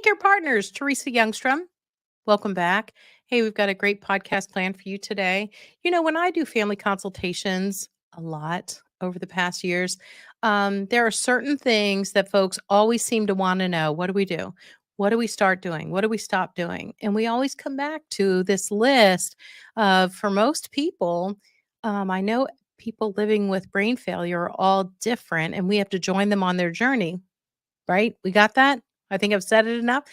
Hey, Care Partners, Teresa Youngstrom. Welcome back. Hey, we've got a great podcast planned for you today. When I do family consultations a lot over the past years, there are certain things that folks always seem to want to know. What do we do? What do we start doing? What do we stop doing? And we always come back to this list of, for most people, I know people living with brain failure are all different, and we have to join them on their journey, right? We got that? I think I've said it enough.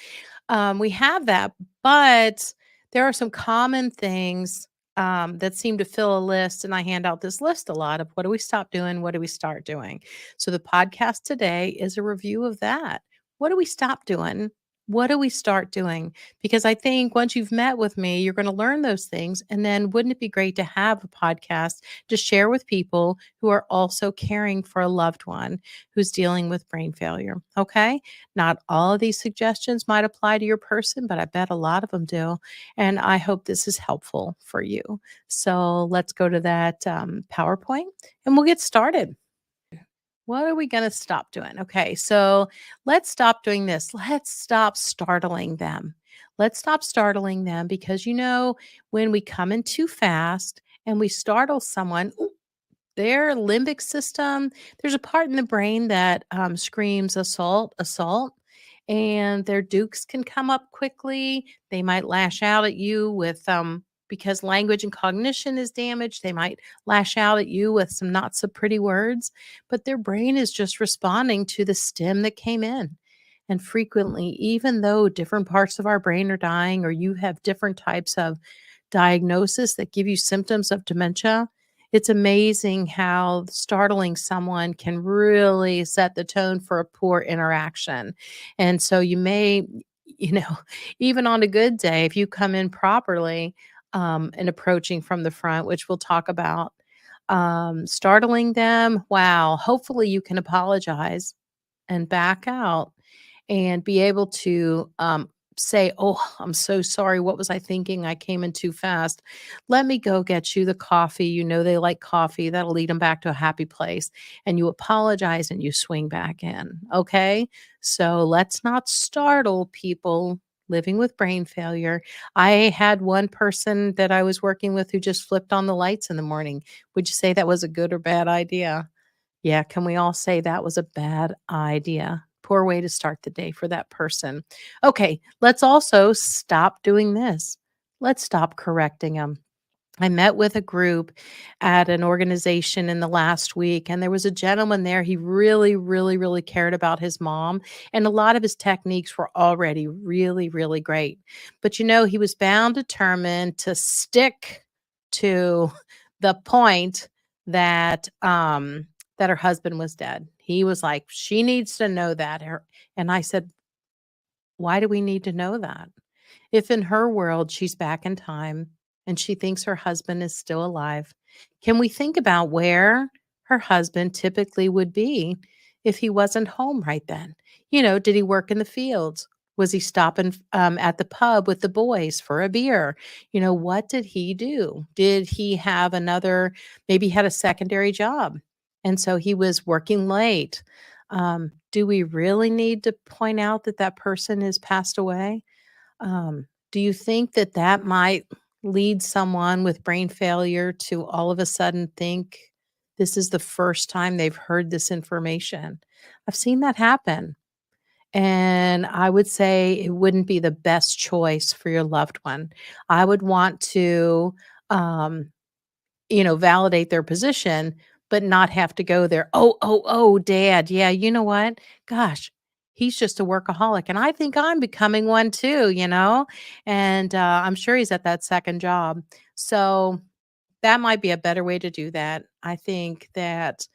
We have that, but there are some common things that seem to fill a list, and I hand out this list a lot of what do we stop doing? What do we start doing? So the podcast today is a review of that. What do we stop doing? What do we start doing? Because I think once you've met with me, you're going to learn those things. And then wouldn't it be great to have a podcast to share with people who are also caring for a loved one who's dealing with brain failure? Okay. Not all of these suggestions might apply to your person, but I bet a lot of them do. And I hope this is helpful for you. So let's go to that PowerPoint and we'll get started. What are we going to stop doing? Okay, so let's stop doing this. Let's stop startling them. Let's stop startling them because when we come in too fast and we startle someone, their limbic system, there's a part in the brain that screams assault, assault, and their dukes can come up quickly. They might lash out at you with, because language and cognition is damaged, they might lash out at you with some not so pretty words, but their brain is just responding to the stim that came in. And frequently, even though different parts of our brain are dying or you have different types of diagnosis that give you symptoms of dementia, it's amazing how startling someone can really set the tone for a poor interaction. And so you may, you know, even on a good day, if you come in properly and approaching from the front, which we'll talk about, startling them, wow, hopefully you can apologize and back out and be able to say, "Oh, I'm so sorry. What was I thinking? I came in too fast. Let me go get you the coffee." They like coffee. That'll lead them back to a happy place. And you apologize and you swing back in. Okay. So let's not startle people living with brain failure. I had one person that I was working with who just flipped on the lights in the morning. Would you say that was a good or bad idea? Yeah, can we all say that was a bad idea? Poor way to start the day for that person. Okay, let's also stop doing this. Let's stop correcting them. I met with a group at an organization in the last week, and there was a gentleman there. He really, really, really cared about his mom, and a lot of his techniques were already really, really great. But he was bound, determined to stick to the point that that her husband was dead. He was like, she needs to know that. And I said, why do we need to know that? If in her world she's back in time and she thinks her husband is still alive, can we think about where her husband typically would be if he wasn't home right then? Did he work in the fields? Was he stopping at the pub with the boys for a beer? What did he do? Did he have maybe he had a secondary job? And so he was working late. Do we really need to point out that that person has passed away? Do you think that that might lead someone with brain failure to all of a sudden think this is the first time they've heard this information? I've seen that happen. And I would say it wouldn't be the best choice for your loved one. I would want to, um, validate their position, but not have to go there. Oh, dad. Yeah, you know what? Gosh, he's just a workaholic. And I think I'm becoming one too. And I'm sure he's at that second job. So that might be a better way to do that. I think that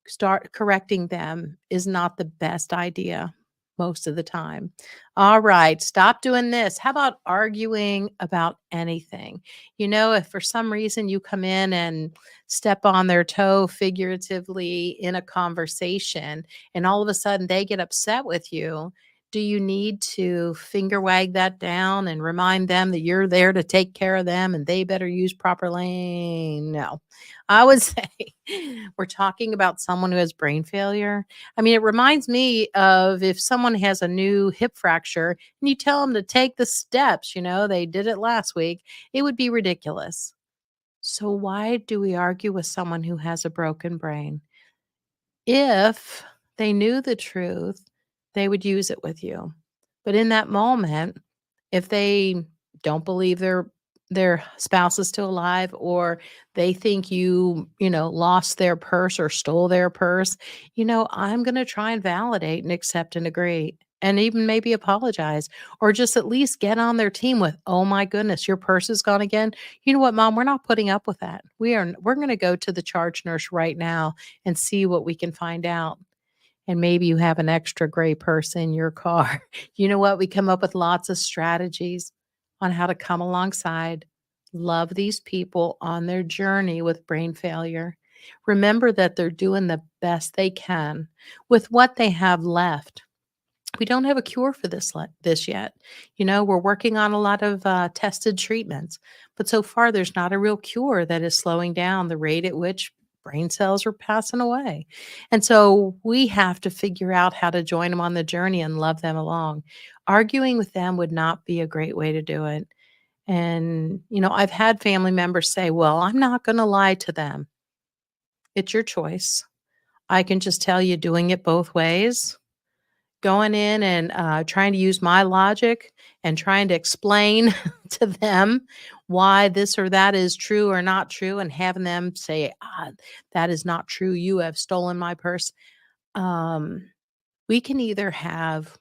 start correcting them is not the best idea most of the time. All right, stop doing this. How about arguing about anything? If for some reason you come in and step on their toe figuratively in a conversation and all of a sudden they get upset with you, Do you need to finger wag that down and remind them that you're there to take care of them and they better use proper lane? No. I would say we're talking about someone who has brain failure. I mean, it reminds me of if someone has a new hip fracture and you tell them to take the steps, they did it last week, it would be ridiculous. So, why do we argue with someone who has a broken brain? If they knew the truth, they would use it with you. But in that moment, if they don't believe their spouse is still alive, or they think you lost their purse or stole their purse, I'm going to try and validate and accept and agree and even maybe apologize, or just at least get on their team with, "Oh my goodness, your purse is gone again. You know what, mom, we're not putting up with that. We're going to go to the charge nurse right now and see what we can find out." And maybe you have an extra gray purse in your car. You know what? We come up with lots of strategies on how to come alongside, love these people on their journey with brain failure. Remember that they're doing the best they can with what they have left. We don't have a cure for this yet. We're working on a lot of tested treatments, but so far there's not a real cure that is slowing down the rate at which brain cells are passing away. And so we have to figure out how to join them on the journey and love them along. Arguing with them would not be a great way to do it. And I've had family members say, "Well, I'm not going to lie to them." It's your choice. I can just tell you, doing it both ways, going in and, trying to use my logic and trying to explain to them why this or that is true or not true, and having them say, "That is not true. You have stolen my purse." Um, we can either have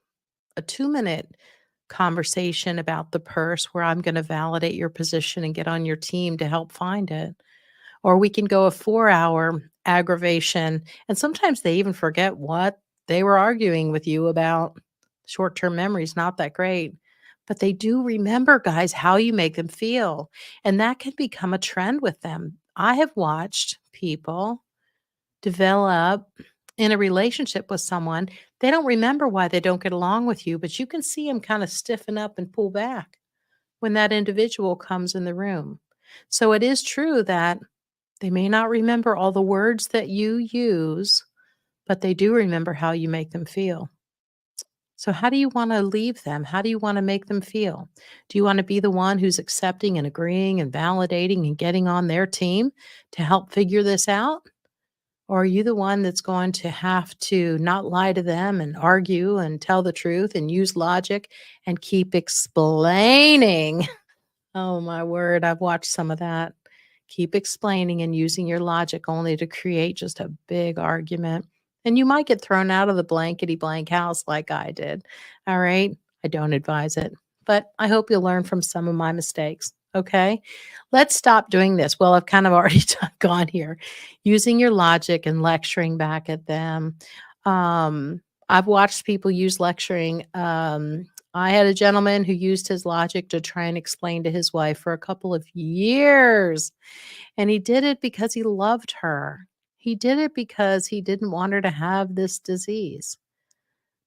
a 2-minute conversation about the purse where I'm gonna validate your position and get on your team to help find it, or we can go a 4-hour aggravation, and sometimes they even forget what they were arguing with you about. Short-term memory is not that great, but they do remember, guys, how you make them feel, and that can become a trend with them. I have watched people develop in a relationship with someone. They don't remember why they don't get along with you, but you can see them kinda stiffen up and pull back when that individual comes in the room. So it is true that they may not remember all the words that you use, but they do remember how you make them feel. So, how do you want to leave them? How do you want to make them feel? Do you want to be the one who's accepting and agreeing and validating and getting on their team to help figure this out? Or are you the one that's going to have to not lie to them and argue and tell the truth and use logic and keep explaining? Oh, my word, I've watched some of that. Keep explaining and using your logic only to create just a big argument. And you might get thrown out of the blankety blank house like I did. All right. I don't advise it, but I hope you'll learn from some of my mistakes. Okay. Let's stop doing this. Well, I've kind of already gone here, using your logic and lecturing back at them. I've watched people use lecturing. I had a gentleman who used his logic to try and explain to his wife for a couple of years, and he did it because he loved her. He did it because he didn't want her to have this disease,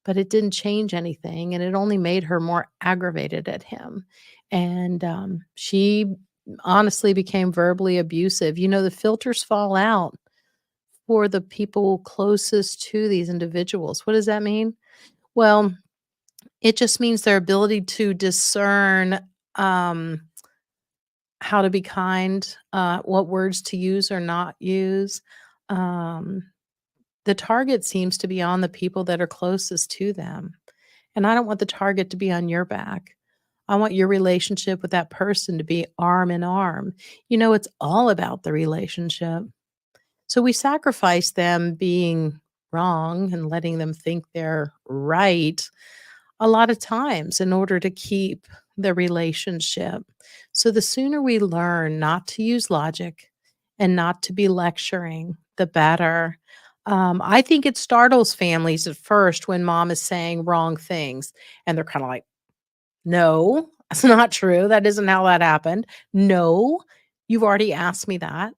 but it didn't change anything, and it only made her more aggravated at him, and, she honestly became verbally abusive. The filters fall out for the people closest to these individuals. What does that mean? Well, it just means their ability to discern, um, how to be kind, what words to use or not use. Um, the target seems to be on the people that are closest to them, and I don't want the target to be on your back. I want your relationship with that person to be arm in arm. It's all about the relationship. So we sacrifice them being wrong and letting them think they're right a lot of times in order to keep the relationship. So the sooner we learn not to use logic and not to be lecturing, the better. I think it startles families at first when mom is saying wrong things and they're kind of like, "No, that's not true. That isn't how that happened. No, you've already asked me that."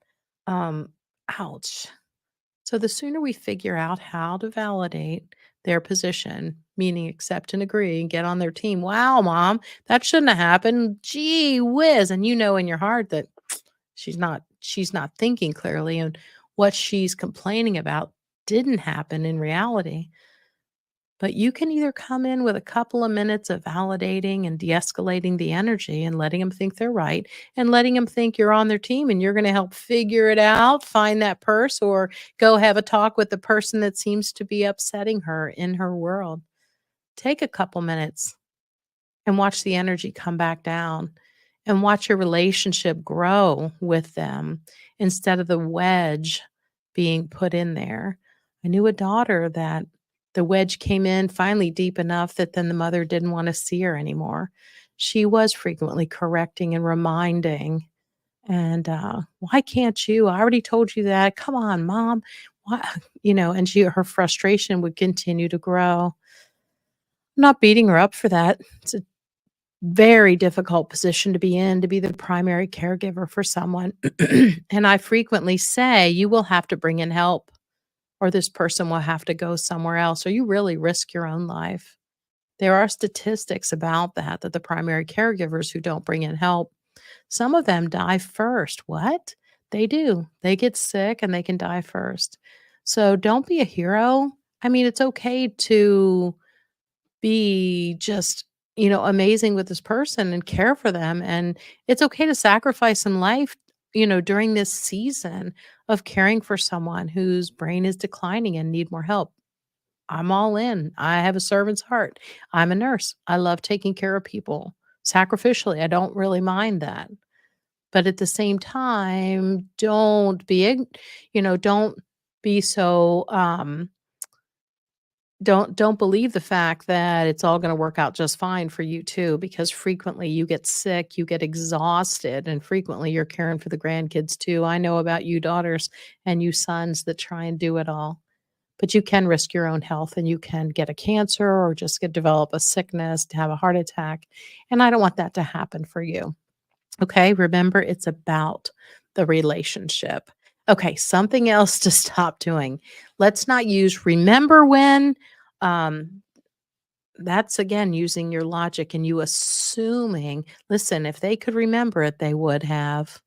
Um, ouch. So the sooner we figure out how to validate their position, meaning accept and agree and get on their team. Wow, mom, that shouldn't have happened. Gee whiz. And you know in your heart that she's not thinking clearly, and what she's complaining about didn't happen in reality. But you can either come in with a couple of minutes of validating and de-escalating the energy and letting them think they're right, and letting them think you're on their team and you're going to help figure it out, find that purse, or go have a talk with the person that seems to be upsetting her in her world. Take a couple minutes and watch the energy come back down, and watch your relationship grow with them instead of the wedge being put in there. I knew a daughter that the wedge came in finally deep enough that then the mother didn't want to see her anymore. She was frequently correcting and reminding, and why can't you? I already told you that. Come on, mom. Why? And her frustration would continue to grow. I'm not beating her up for that. It's a very difficult position to be in, to be the primary caregiver for someone. And I frequently say, you will have to bring in help, or this person will have to go somewhere else, or you really risk your own life. There are statistics about that the primary caregivers who don't bring in help, some of them die first. What? They do. They get sick and they can die first. So don't be a hero. I mean, it's okay to be just, amazing with this person and care for them. And it's okay to sacrifice some life, during this season of caring for someone whose brain is declining and need more help. I'm all in. I have a servant's heart. I'm a nurse. I love taking care of people sacrificially. I don't really mind that. But at the same time, don't be so don't believe the fact that it's all gonna work out just fine for you too, because frequently you get sick, you get exhausted, and frequently you're caring for the grandkids too. I know about you daughters and you sons that try and do it all. But you can risk your own health, and you can get a cancer or just develop a sickness, to have a heart attack, and I don't want that to happen for you. Okay, remember it's about the relationship. Okay, something else to stop doing. Let's not use remember when. Um, that's again using your logic and you assuming, listen, if they could remember it, they would have.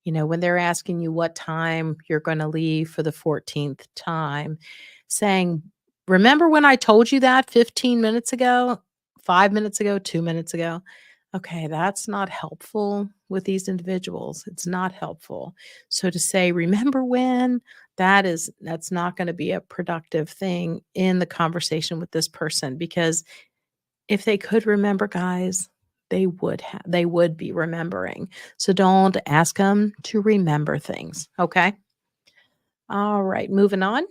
When they're asking you what time you're going to leave for the 14th time, saying, remember when I told you that 15 minutes ago, 5 minutes ago, 2 minutes ago? Okay, that's not helpful with these individuals. It's not helpful. So to say, remember when, that's not going to be a productive thing in the conversation with this person, because if they could remember, guys, they would be remembering. So don't ask them to remember things, okay? All right, moving on.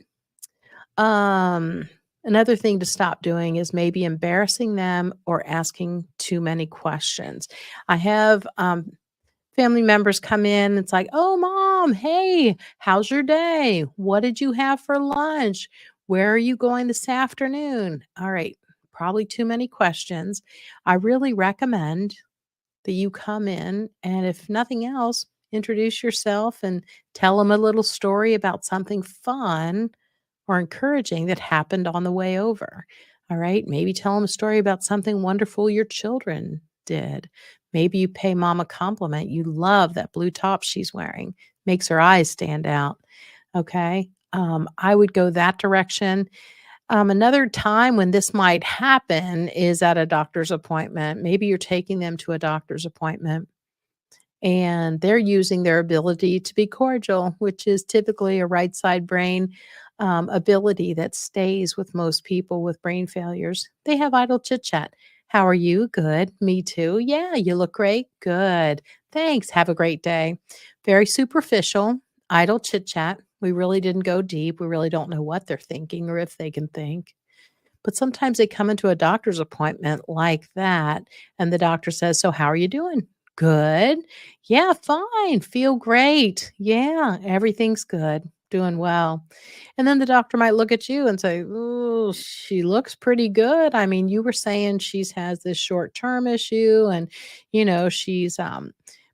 Um, Another thing to stop doing is maybe embarrassing them or asking too many questions. I have family members come in. It's like, oh, mom, hey, how's your day? What did you have for lunch? Where are you going this afternoon? All right, probably too many questions. I really recommend that you come in and, if nothing else, introduce yourself and tell them a little story about something fun or encouraging that happened on the way over. All right. Maybe tell them a story about something wonderful your children did. Maybe you pay mom a compliment. You love that blue top she's wearing, makes her eyes stand out. Okay. I would go that direction. Another time when this might happen is at a doctor's appointment. Maybe you're taking them to a doctor's appointment and they're using their ability to be cordial, which is typically a right side brain ability that stays with most people with brain failures. They have idle chit chat. How are you? Good. Me too. Yeah, you look great. Good. Thanks. Have a great day. Very superficial, idle chit chat. We really didn't go deep. We really don't know what they're thinking or if they can think. But sometimes they come into a doctor's appointment like that, and the doctor says, so, how are you doing? Good. Yeah, fine. Feel great. Yeah, everything's good. Doing well. And then the doctor might look at you and say, oh, she looks pretty good. I mean, you were saying she's has this short term issue, and, she's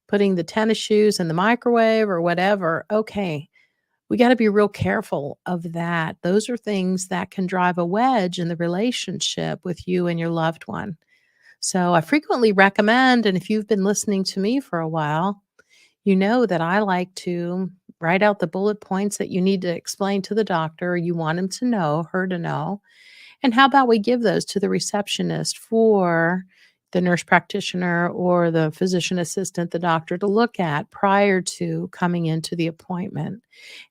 putting the tennis shoes in the microwave or whatever. Okay. We got to be real careful of that. Those are things that can drive a wedge in the relationship with you and your loved one. So I frequently recommend, and if you've been listening to me for a while, you know that I like to write out the bullet points that you need to explain to the doctor, or you want him to know, her to know. And how about we give those to the receptionist for the nurse practitioner or the physician assistant, the doctor to look at prior to coming into the appointment?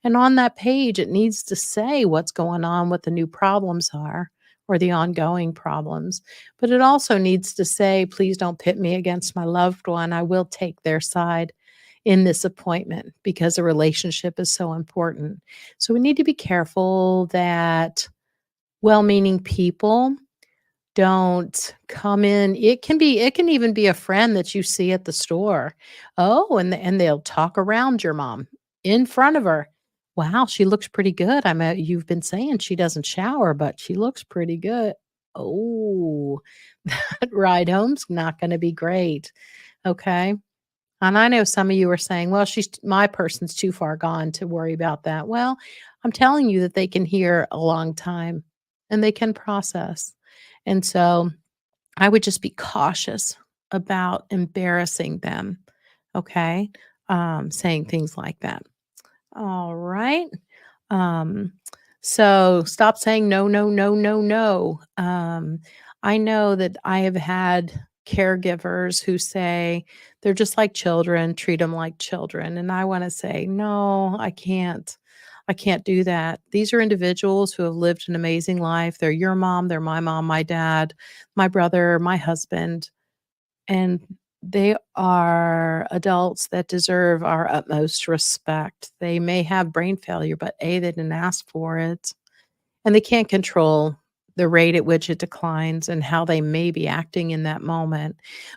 And on that page, it needs to say what's going on, what the new problems are or the ongoing problems. But it also needs to say, please don't pit me against my loved one. I will take their side in this appointment because a relationship is so important. So we need to be careful that well-meaning people don't come in. It can even be a friend that you see at the store. Oh, and they'll talk around your mom in front of her. Wow, she looks pretty good. You've been saying she doesn't shower, but she looks pretty good. Oh, that ride home's not going to be great. Okay. And I know some of you are saying, well, my person's too far gone to worry about that. Well, I'm telling you that they can hear a long time and they can process. And so I would just be cautious about embarrassing them. Okay. Saying things like that. All right. Um, so stop saying no, no, no, no, no. I know that I have had caregivers who say they're just like children, treat them like children. And I want to say, no, I can't. I can't do that. These are individuals who have lived an amazing life. They're your mom, my dad, my brother, my husband, and they are adults that deserve our utmost respect. They may have brain failure, but A, they didn't ask for it, and they can't control the rate at which it declines and how they may be acting in that moment.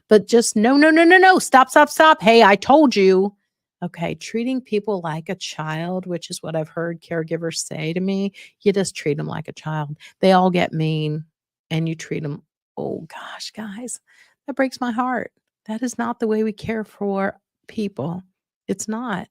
But just no, no, no, no, no. Stop, stop, stop. Hey, I told you. Okay, treating people like a child, which is what I've heard caregivers say to me, you just treat them like a child. They all get mean and you treat them, oh gosh, guys, that breaks my heart. That is not the way we care for people. It's not.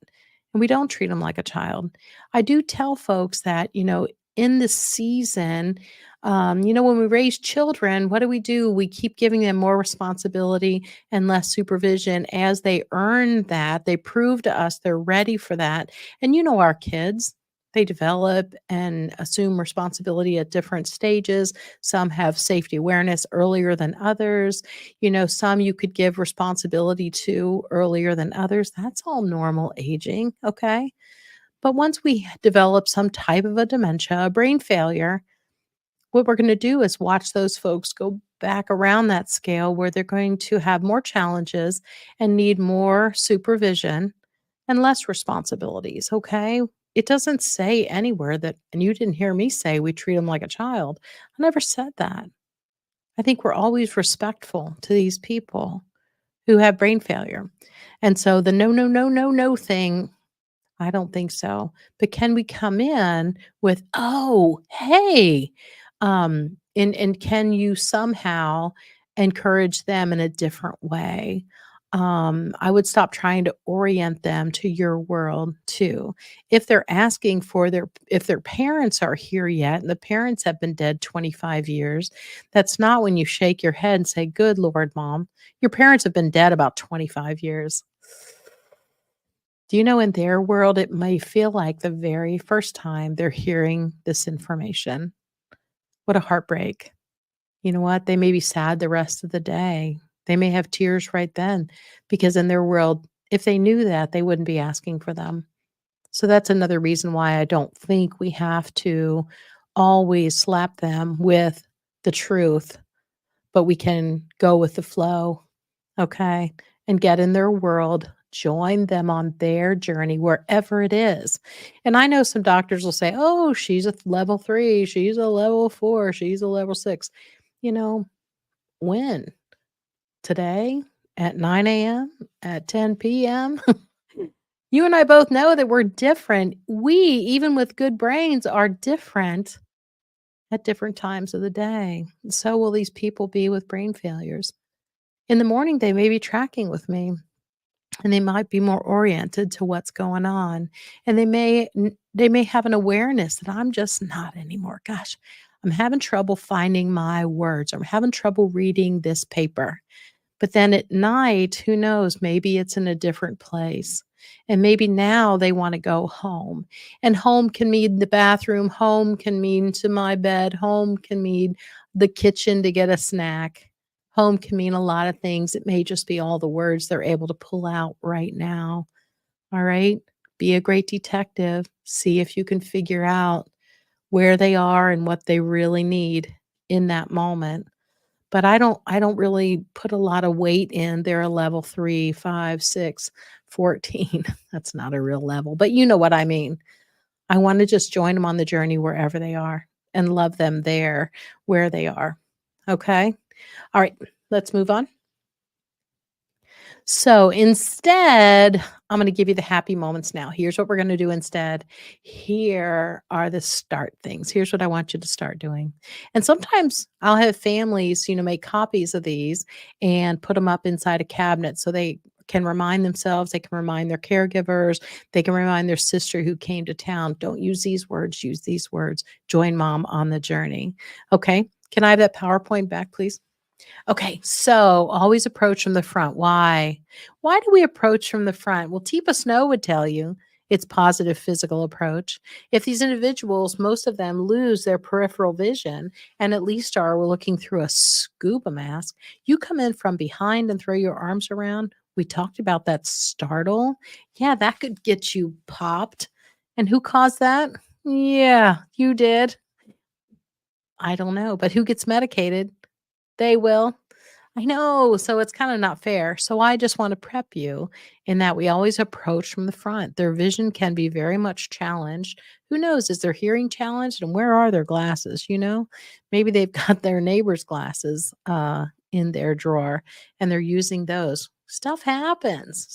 And we don't treat them like a child. I do tell folks that, in this season, when we raise children, what do? We keep giving them more responsibility and less supervision as they earn that. They prove to us they're ready for that. And our kids, they develop and assume responsibility at different stages. Some have safety awareness earlier than others. Some you could give responsibility to earlier than others. That's all normal aging. Okay. But once we develop some type of a dementia, a brain failure, what we're going to do is watch those folks go back around that scale where they're going to have more challenges and need more supervision and less responsibilities. Okay. It doesn't say anywhere that, and you didn't hear me say we treat them like a child. I never said that. I think we're always respectful to these people who have brain failure. And so the no, no, no, no, no thing, I don't think so. But can we come in with, "Oh, hey," and can you somehow encourage them in a different way? I would stop trying to orient them to your world too. If they're asking for if their parents are here yet and the parents have been dead 25 years, that's not when you shake your head and say, "Good Lord, mom, your parents have been dead about 25 years." Do you know in their world, it may feel like the very first time they're hearing this information? What a heartbreak. You know what? They may be sad the rest of the day. They may have tears right then because in their world, if they knew that, they wouldn't be asking for them. So that's another reason why I don't think we have to always slap them with the truth, but we can go with the flow. Okay, and get in their world, join them on their journey wherever it is. And I know some doctors will say, "Oh, she's a level 3, she's a level 4, she's a level 6." You know, when? Today? At 9 a.m.? At 10 p.m.? You and I both know that we're different. We, even with good brains, are different at different times of the day. So will these people be with brain failures. In the morning, they may be tracking with me and they might be more oriented to what's going on. And they may They may have an awareness that I'm just not anymore. Gosh, I'm having trouble finding my words. I'm having trouble reading this paper. But then at night, who knows? Maybe it's in a different place. And maybe now they want to go home. And home can mean the bathroom, home can mean to my bed, home can mean the kitchen to get a snack. Home can mean a lot of things. It may just be all the words they're able to pull out right now. All right. Be a great detective. See if you can figure out where they are and what they really need in that moment. But I don't really put a lot of weight in they're a level 3, 5, 6, 14. That's not a real level, but you know what I mean. I wanna just join them on the journey wherever they are and love them there where they are. Okay? Alright, let's move on. So instead, I'm going to give you the happy moments now. Here's what we're going to do instead. Here are the start things. Here's what I want you to start doing. And sometimes I'll have families, make copies of these and put them up inside a cabinet so they can remind themselves, they can remind their caregivers, they can remind their sister who came to town. Don't use these words, use these words. Join mom on the journey. Okay. Can I have that PowerPoint back, please? Okay, so always approach from the front. Why? Why do we approach from the front? Well, Teepa Snow would tell you it's positive physical approach. If these individuals, most of them lose their peripheral vision and at least are looking through a scuba mask, you come in from behind and throw your arms around. We talked about that startle. Yeah, that could get you popped. And who caused that? Yeah, you did. I don't know, but who gets medicated? They will. I know, so it's kinda not fair. So I just wanna prep you in that we always approach from the front. Their vision can be very much challenged. Who knows, is their hearing challenged, and where are their glasses? Maybe they've got their neighbor's glasses, in their drawer, and they're using those. Stuff happens,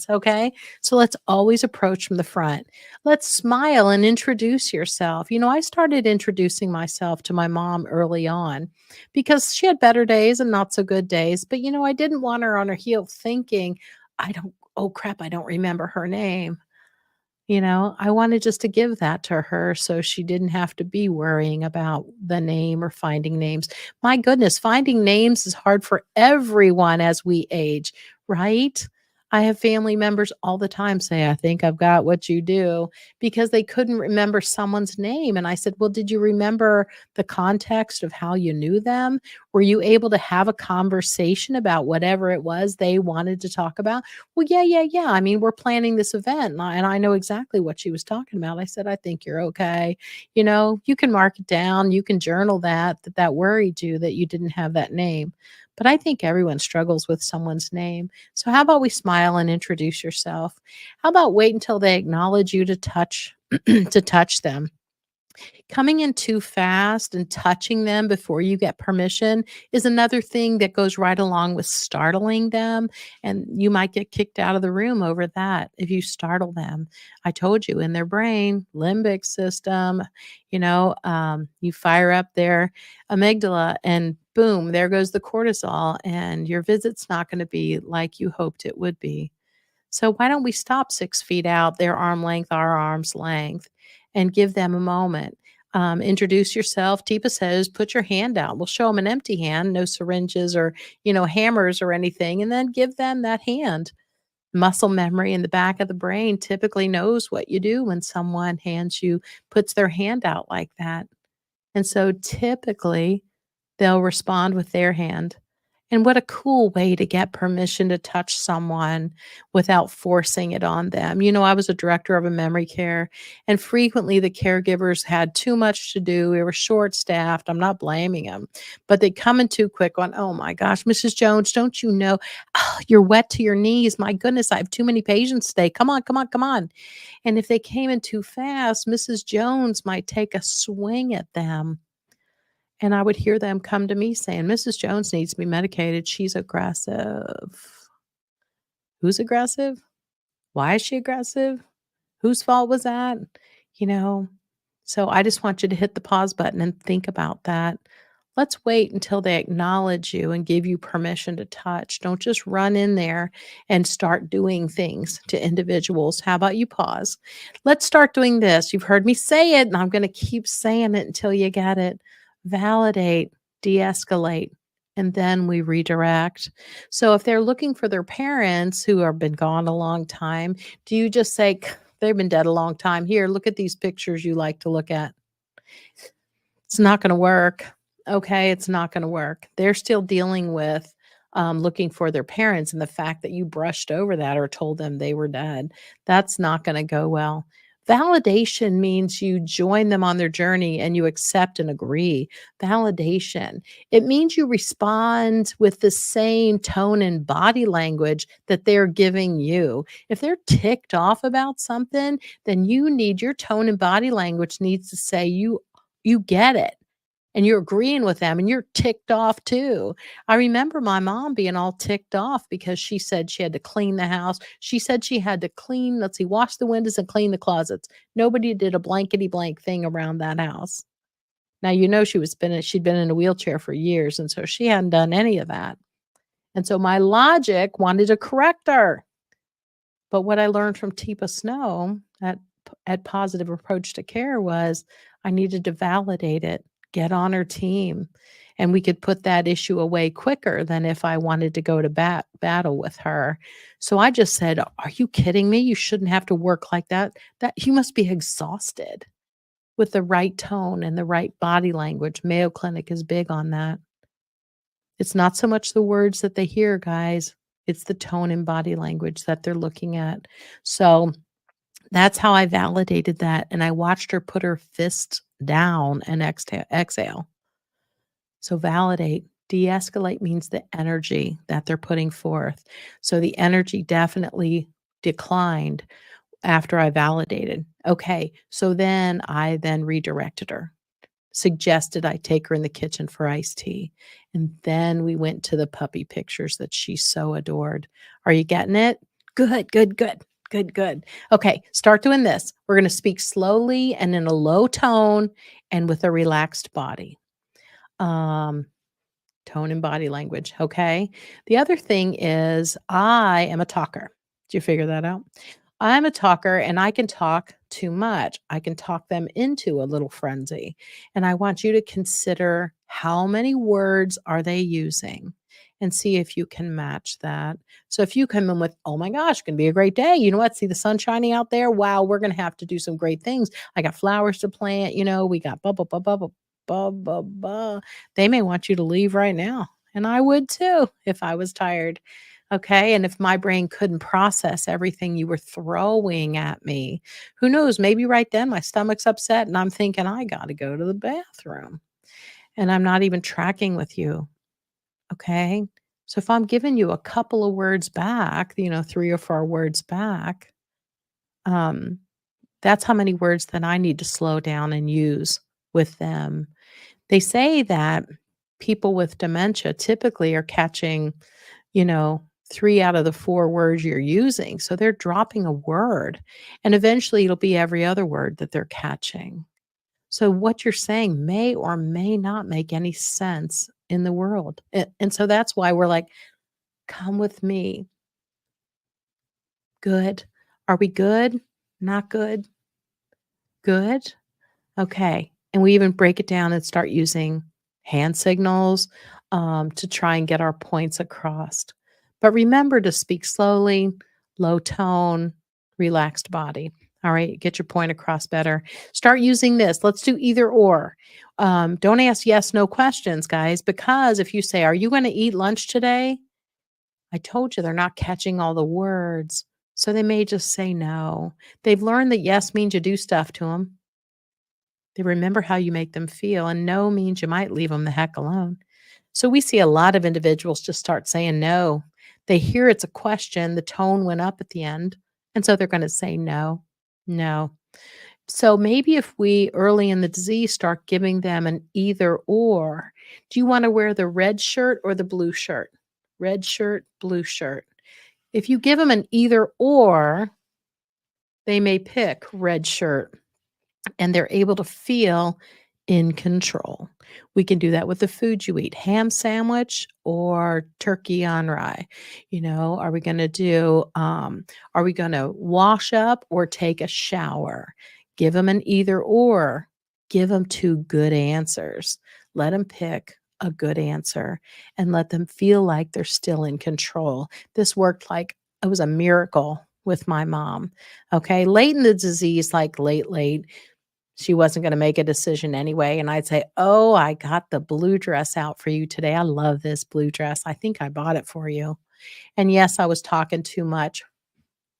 okay? So let's always approach from the front. Let's smile and introduce yourself. I started introducing myself to my mom early on because she had better days and not so good days. But, I didn't want her on her heel thinking, oh crap, I don't remember her name. I wanted just to give that to her so she didn't have to be worrying about the name or finding names. My goodness, finding names is hard for everyone as we age, right? I have family members all the time say, I think I've got what you do because they couldn't remember someone's name. And I said, well, did you remember the context of how you knew them? Were you able to have a conversation about whatever it was they wanted to talk about? Well, yeah, yeah, yeah. I mean, we're planning this event, and I know exactly what she was talking about. I said, "I think you're okay." You can mark it down, you can journal that worried you that you didn't have that name. But I think everyone struggles with someone's name. So how about we smile and introduce yourself? How about wait until they acknowledge you to touch to touch them? Coming in too fast and touching them before you get permission is another thing that goes right along with startling them, and you might get kicked out of the room over that if you startle them. I told you in their brain, limbic system, you fire up their amygdala and boom, there goes the cortisol, and your visit's not going to be like you hoped it would be. So why don't we stop 6 feet out, their arm length, our arm's length, and give them a moment? Introduce yourself. Teepa says, put your hand out. We'll show them an empty hand, no syringes or, hammers or anything, and then give them that hand. Muscle memory in the back of the brain typically knows what you do when someone puts their hand out like that. And so typically they'll respond with their hand. And what a cool way to get permission to touch someone without forcing it on them. I was a director of a memory care, and frequently the caregivers had too much to do. We were short staffed. I'm not blaming them, but they come in too quick on, oh my gosh, Mrs. Jones, don't you know? Oh, you're wet to your knees. My goodness, I have too many patients today. Come on, come on, come on. And if they came in too fast, Mrs. Jones might take a swing at them, and I would hear them come to me saying, "Mrs. Jones needs to be medicated. She's aggressive." Who's aggressive? Why is she aggressive? Whose fault was that? You know? So I just want you to hit the pause button and think about that. Let's wait until they acknowledge you and give you permission to touch. Don't just run in there and start doing things to individuals. How about you pause? Let's start doing this. You've heard me say it, and I'm going to keep saying it until you get it. Validate, de escalate, and then we redirect. So if they're looking for their parents who have been gone a long time, do you just say, they've been dead a long time? Here, look at these pictures you like to look at. It's not gonna work. Okay, it's not gonna work. They're still dealing with, looking for their parents, and the fact that you brushed over that or told them they were dead, that's not gonna go well. Validation means you join them on their journey and you accept and agree. Validation. It means you respond with the same tone and body language that they're giving you. If they're ticked off about something, then your tone and body language needs to say, you get it, and you're agreeing with them, and you're ticked off too. I remember my mom being all ticked off because she said she had to clean the house. She said she had to clean, let's see, wash the windows and clean the closets. Nobody did a blankety blank thing around that house. Now, she'd been in a wheelchair for years, and so she hadn't done any of that. And so my logic wanted to correct her. But what I learned from Teepa Snow at Positive Approach to Care was I needed to validate it, get on her team, and we could put that issue away quicker than if I wanted to go to battle with her. So I just said, "Are you kidding me? You shouldn't have to work like that. That you must be exhausted." With the right tone and the right body language. Mayo Clinic is big on that. It's not so much the words that they hear, guys. It's the tone and body language that they're looking at. So that's how I validated that, and I watched her put her fist down and exhale. So validate. De-escalate means the energy that they're putting forth. So the energy definitely declined after I validated. Okay, so then I redirected her, suggested I take her in the kitchen for iced tea, and then we went to the puppy pictures that she so adored. Are you getting it? Good, good, good. Good, good. Okay, start doing this. We're gonna speak slowly and in a low tone and with a relaxed body. Um, Tone and body language, okay? The other thing is I am a talker. Did you figure that out? I'm a talker and I can talk too much. I can talk them into a little frenzy. And I want you to consider how many words are they using and see if you can match that. So if you come in with, "Oh my gosh, gonna be a great day. You know what? See the sun shining out there? Wow, we're gonna have to do some great things. I got flowers to plant, we got blah blah blah blah blah blah blah blah." They may want you to leave right now. And I would too if I was tired. Okay. And if my brain couldn't process everything you were throwing at me, who knows? Maybe right then my stomach's upset and I'm thinking, I got to go to the bathroom. And I'm not even tracking with you. Okay. So if I'm giving you a couple of words back, 3 or 4 words back, um, that's how many words that I need to slow down and use with them. They say that people with dementia typically are catching, you know, 3 out of the 4 words you're using. So they're dropping a word, and eventually it'll be every other word that they're catching. So what you're saying may or may not make any sense in the world. And so that's why we're like, come with me. Good. Are we good? Not good? Good? Okay. And we even break it down and start using hand signals to try and get our points across. But remember to speak slowly, low tone, relaxed body. All right, get your point across better. Start using this. Let's do either or. Don't ask yes, no questions, guys, because if you say, "Are you going to eat lunch today?" I told you they're not catching all the words. So they may just say no. They've learned that yes means you do stuff to them. They remember how you make them feel, and no means you might leave them the heck alone. So we see a lot of individuals just start saying no. They hear it's a question, the tone went up at the end, and so they're going to say no, no. So maybe if we early in the disease start giving them an either or, do you want to wear the red shirt or the blue shirt? Red shirt, blue shirt. If you give them an either or, they may pick red shirt and they're able to feel in control. We can do that with the food you eat, ham sandwich or turkey on rye. Are we going to are we going to wash up or take a shower? Give them an either or. Give them two good answers. Let them pick a good answer and let them feel like they're still in control. This worked like it was a miracle with my mom. Okay. Late in the disease, like late, she wasn't going to make a decision anyway. And I'd say, "Oh, I got the blue dress out for you today. I love this blue dress. I think I bought it for you." And yes, I was talking too much,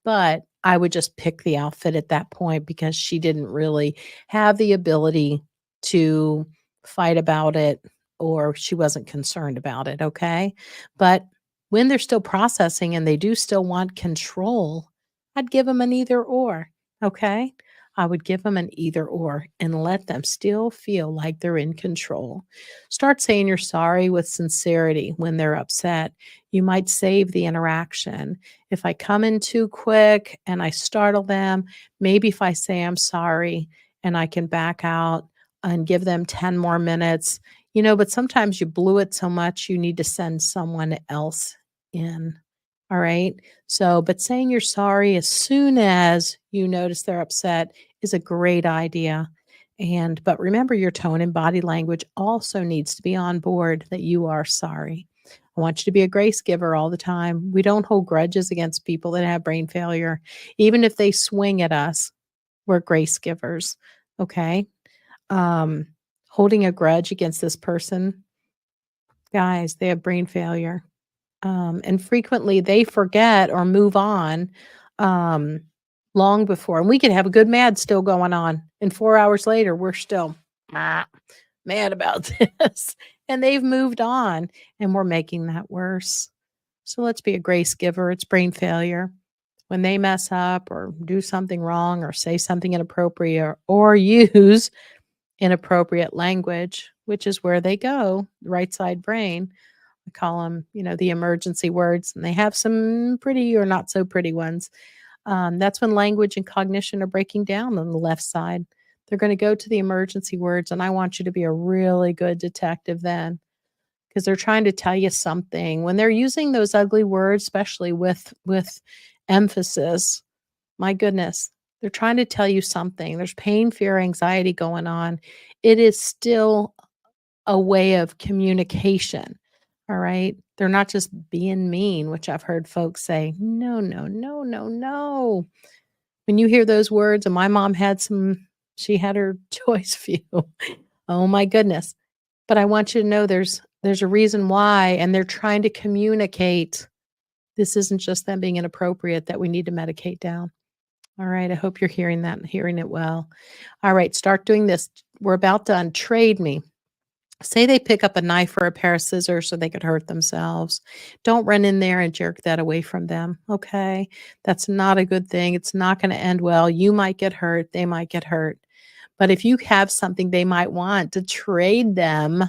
but I would just pick the outfit at that point because she didn't really have the ability to fight about it or she wasn't concerned about it, okay? But when they're still processing and they do still want control, I'd give them an either or, okay? I would give them an either or and let them still feel like they're in control. Start saying you're sorry with sincerity when they're upset. You might save the interaction. If I come in too quick and I startle them, maybe if I say I'm sorry and I can back out and give them 10 more minutes, but sometimes you blew it so much you need to send someone else in. All right. So, but saying you're sorry as soon as you notice they're upset is a great idea. But remember, your tone and body language also needs to be on board that you are sorry. I want you to be a grace giver all the time. We don't hold grudges against people that have brain failure. Even if they swing at us, we're grace givers. Okay. Um, Holding a grudge against this person, guys, they have brain failure. And frequently they forget or move on um, long before. And we could have a good mad still going on. And 4 hours later, we're still mad about this. And they've moved on and we're making that worse. So let's be a grace giver. It's brain failure. When they mess up or do something wrong or say something inappropriate or use inappropriate language, which is where they go, right side brain. I call them, the emergency words, and they have some pretty or not so pretty ones. That's when language and cognition are breaking down on the left side. They're going to go to the emergency words, and I want you to be a really good detective then because they're trying to tell you something. When they're using those ugly words, especially with emphasis, my goodness, they're trying to tell you something. There's pain, fear, anxiety going on. It is still a way of communication. All right. They're not just being mean, which I've heard folks say, no, no, no, no, no. When you hear those words, and my mom she had her choice few. Oh my goodness. But I want you to know there's a reason why, and they're trying to communicate. This isn't just them being inappropriate that we need to medicate down. All right. I hope you're hearing that and hearing it well. All right. Start doing this. We're about done. Trade me. Say they pick up a knife or a pair of scissors so they could hurt themselves. Don't run in there and jerk that away from them. Okay. That's not a good thing. It's not going to end well. You might get hurt. They might get hurt. But if you have something they might want to trade them,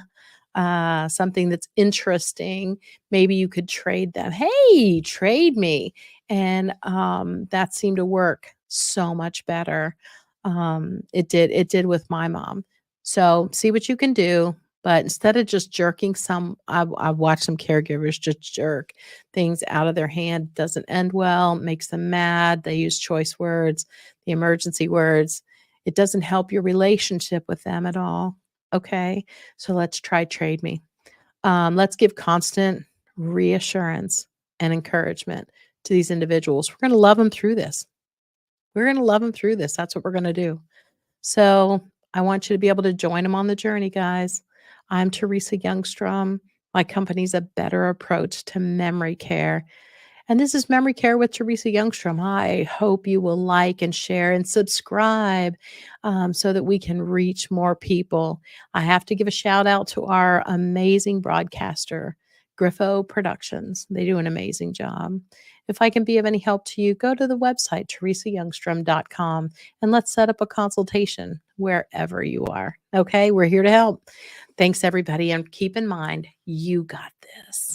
something that's interesting, maybe you could trade them. Hey, trade me. And that seemed to work so much better. It did with my mom. So see what you can do. But instead of just jerking I've watched some caregivers just jerk things out of their hand. Doesn't end well, makes them mad. They use choice words, the emergency words. It doesn't help your relationship with them at all. Okay. So let's try trade me. Let's give constant reassurance and encouragement to these individuals. We're going to love them through this. We're going to love them through this. That's what we're going to do. So I want you to be able to join them on the journey, guys. I'm Teresa Youngstrom. My company's A Better Approach to Memory Care. And this is Memory Care with Teresa Youngstrom. I hope you will like and share and subscribe so that we can reach more people. I have to give a shout out to our amazing broadcaster, Griffo Productions. They do an amazing job. If I can be of any help to you, go to the website, teresayoungstrom.com, and let's set up a consultation wherever you are. Okay, we're here to help. Thanks, everybody. And keep in mind, you got this.